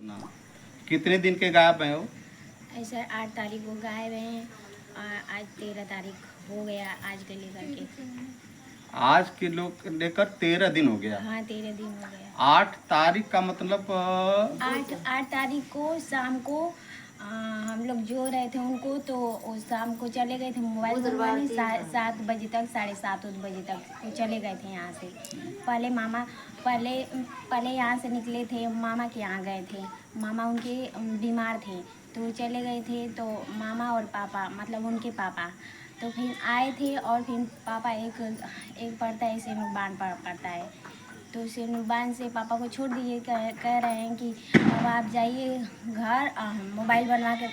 ना, कितने दिन के गायब हैं वो? ऐसा 8 तारीख को गायब हैं। आज 13 तारीख हो गया आज के लेकर के। आज के लोग लेकर 13 दिन हो गया। हाँ 13 दिन हो गया। 8 तारीख का मतलब 8 तारीख को शाम को हम लोग जो रहे थे उनको तो वो शाम को चले गए थे मोबाइल बनवाने 7 बजे तक 7:30 बजे तक वो चले गए थे यहाँ से। पहले यहाँ से निकले थे, मामा के यहाँ गए थे। मामा उनके बीमार थे तो चले गए थे। तो मामा और पापा मतलब उनके पापा तो फिर आए थे। और फिर पापा एक पढ़ता है सेनुबान पढ़ता है तो सेनुबान से पापा को छोड़ दिए। कह रहे हैं कि अब आप जाइए घर, मोबाइल बनवा कर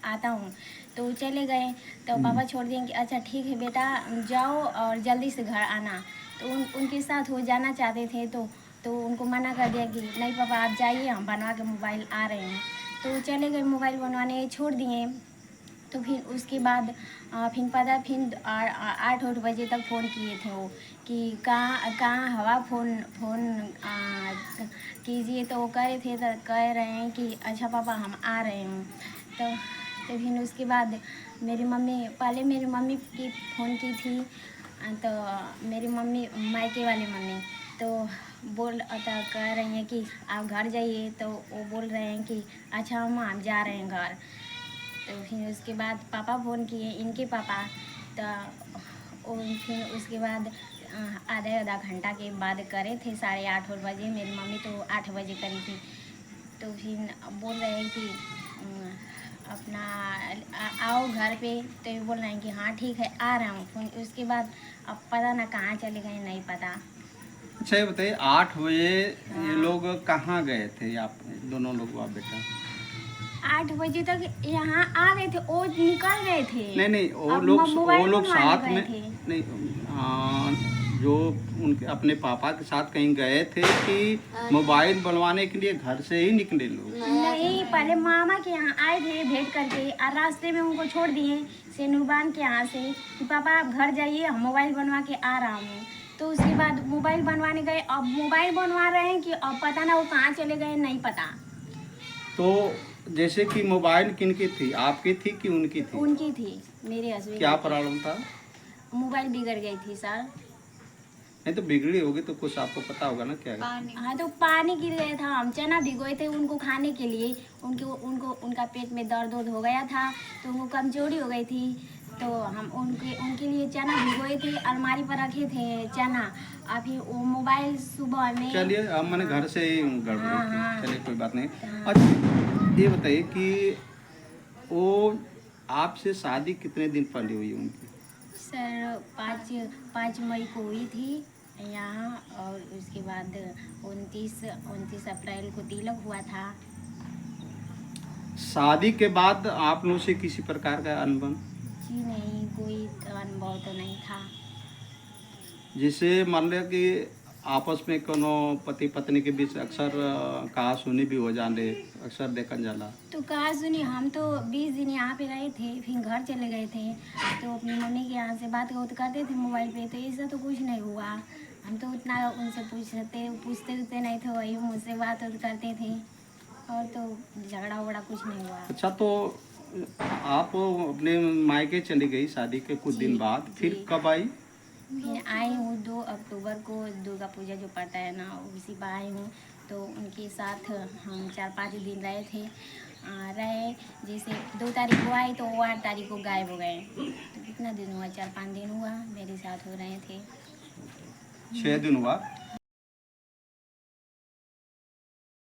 आता हूँ। तो चले गए तो पापा छोड़ दिए कि अच्छा ठीक है बेटा जाओ और जल्दी से घर आना। तो उनके साथ वो जाना चाहते थे तो उनको मना कर दिया कि नहीं पापा आप जाइए, हम बनवा के मोबाइल आ रहे हैं। तो चले गए मोबाइल बनवाने, छोड़ दिए। तो फिर उसके बाद फिर पता फिर 8 बजे तक फ़ोन किए थे वो कि कहाँ हवा फ़ोन कीजिए। तो वो कह रहे थे तो कह रहे हैं कि अच्छा पापा हम आ रहे हैं। तो फिर उसके बाद पहले मेरी मम्मी की फ़ोन की थी। तो मेरी मम्मी मायके वाली मम्मी तो कह रही हैं कि आप घर जाइए। तो वो बोल रहे हैं कि अच्छा हम जा रहे हैं घर। तो फिर उसके बाद पापा फ़ोन किए, इनके पापा। तो फिर उसके बाद आधा घंटा के बाद करे थे 8:30 बजे। मेरी मम्मी तो 8 बजे करी थी। तो फिर बोल रहे हैं कि अपना आओ घर पे। तो ये बोल रहे हैं कि हाँ ठीक है आ रहा हूँ। फिर उसके बाद अब पता ना कहाँ चले गए, नहीं पता। अच्छा ये बताइए 8 बजे हाँ। ये लोग कहाँ गए थे आप दोनों लोग बाप बेटा? 8 बजे तक यहाँ आ गए थे, वो निकल गए थे। नहीं वो अब लोग मोबाइल बनवाने साथ गए में थे। नहीं जो उनके अपने पापा के साथ कहीं गए थे कि मोबाइल बनवाने के लिए घर से ही निकले लोग? नहीं पहले मामा के यहाँ आए थे भेंट करके और रास्ते में उनको छोड़ दिए सेनुबान के यहाँ से कि पापा आप घर जाइए, हम मोबाइल बनवा के आ रहा हूँ। तो उसके बाद मोबाइल बनवाने गए। अब मोबाइल बनवा रहे हैं कि अब पता ना वो कहाँ चले गए, नहीं पता। तो जैसे कि मोबाइल किनकी थी, आपकी थी कि उनकी थी? उनकी थी, मेरे हस्बैंड। क्या प्रॉब्लम था? मोबाइल बिगड़ गई थी सर। नहीं तो बिगड़ी होगी तो कुछ आपको पता होगा ना क्या? हाँ तो पानी गिर गया था, हम चना भिगोए थे उनको खाने के लिए। उनका पेट में दर्द हो गया था तो वो कमजोरी हो गई थी। तो हम उनके लिए चना भिगोए थे, अलमारी पर रखे थे चना। और फिर वो मोबाइल सुबह में चलिए अब मैंने घर से ही गड़बड़ी हाँ, थी। हाँ। चलिए कोई बात नहीं। हाँ। अच्छा ये बताइए कि वो आपसे शादी कितने दिन पहले हुई उनकी? सर 5 मई को हुई थी यहाँ। और उसके बाद 29 अप्रैल को तिलक हुआ था। शादी के बाद आप लोगों से किसी प्रकार का अनबन? जी नहीं, कोई अनुभव तो नहीं था। जिसे मान लिया कि आपस में कोनो पति पत्नी के बीच अक्सर कहा सुनी भी हो जाने, अक्सर देखा जाला। तो कहा सुनी, हम तो 20 दिन यहाँ पे रहे थे, फिर घर चले गए थे। तो अपनी मम्मी के यहाँ से बात करते थे मोबाइल पे। तो ऐसा तो कुछ नहीं हुआ। हम तो उतना उनसे पूछते नहीं थे, वही मुझसे बात करते थे। और तो झगड़ा वगड़ा कुछ नहीं हुआ। अच्छा तो आप अपने मायके चली गई शादी के कुछ दिन बाद, फिर जी। कब आई? फिर आई हूँ 2 अक्टूबर को, दुर्गा पूजा जो पड़ता है ना उसी पर आई हूँ। तो उनके साथ हम 4-5 दिन रहे थे। जैसे 2 तारीख को आई तो वो 8 तारीख को गायब हो गए। तो कितना दिन हुआ, 4-5 दिन हुआ मेरे साथ हो रहे थे। 6 दिन हुआ।